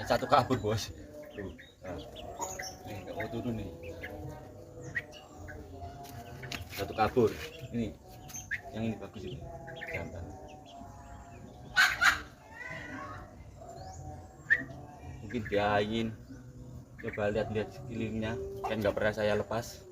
Satu kabur bos. Tuh. Nah, ini nggak mau turun nih. Satu kabur. Ini yang ini bagus ini. Jantan. Mungkin dia ingin coba lihat-lihat sekelilingnya, kan nggak pernah saya lepas.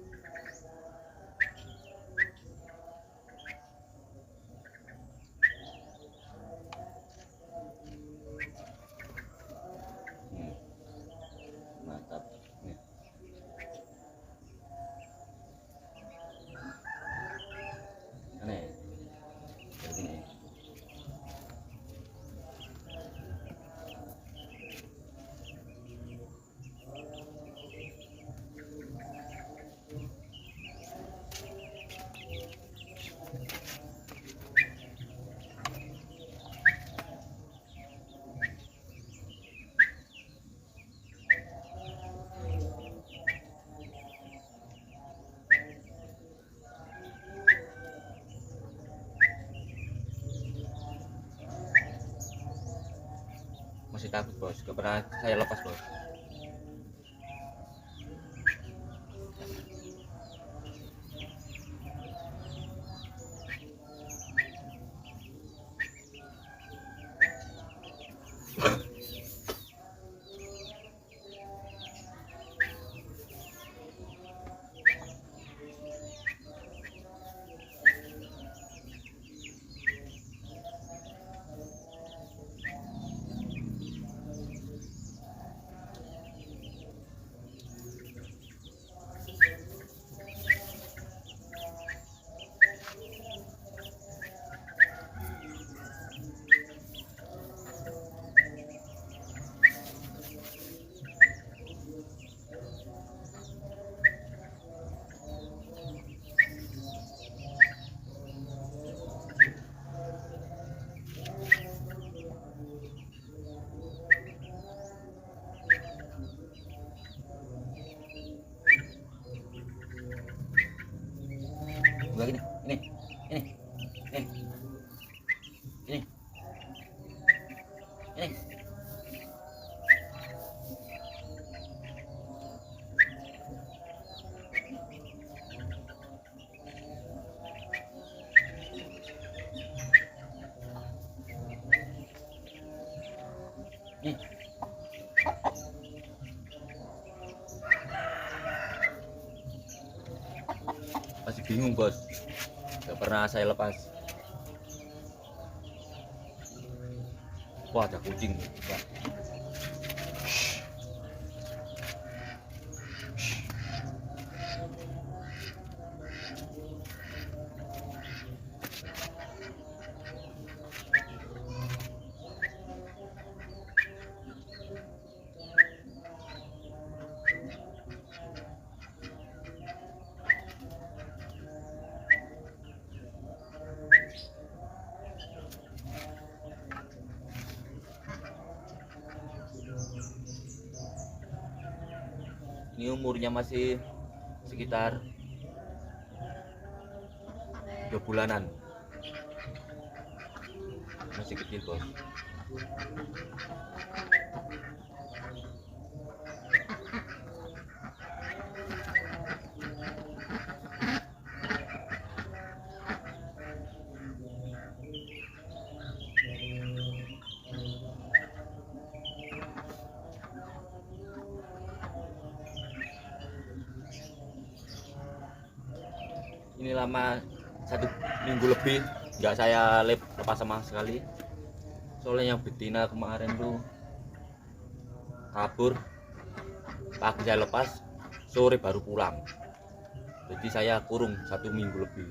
Mantap. Nih. Aneh. Kayak gini. Masih takut bos, gak pernah saya lepas bos. Enggak gini, ini, ini, ini, ini. Nih. Masih bingung bos, gak pernah saya lepas. Wah ada kucing. Wah. Ini umurnya masih sekitar 2 bulanan, masih kecil bos. Ini lama 1 minggu lebih nggak saya lepas sama sekali. Soalnya yang betina kemarin tuh kabur, pagi saya lepas, sore baru pulang. Jadi saya kurung 1 minggu lebih.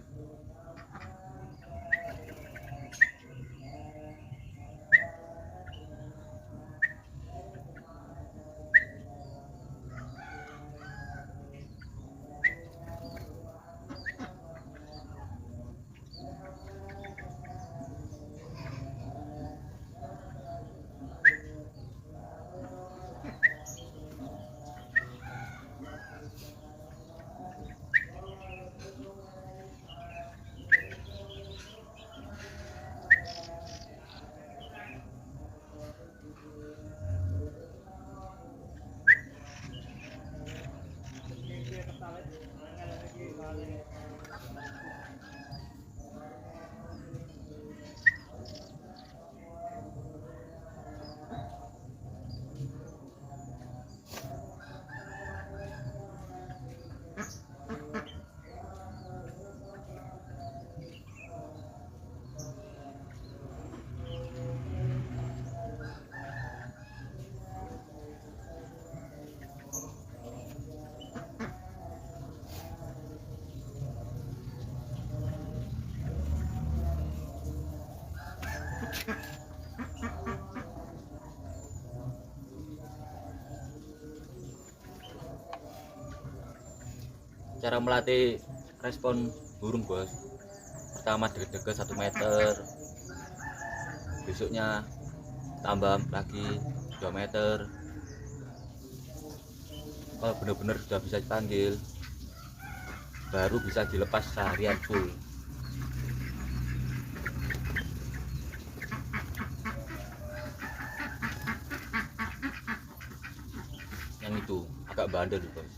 Cara melatih respon burung, bos, pertama deket-deket 1 meter, besoknya tambah lagi 2 meter. Kalau benar-benar sudah bisa dipanggil, baru bisa dilepas seharian full. Yang itu agak bandel, bos.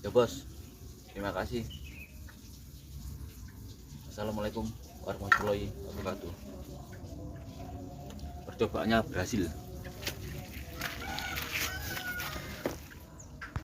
Ya, bos, terima kasih. Assalamualaikum warahmatullahi wabarakatuh. Percobaannya berhasil.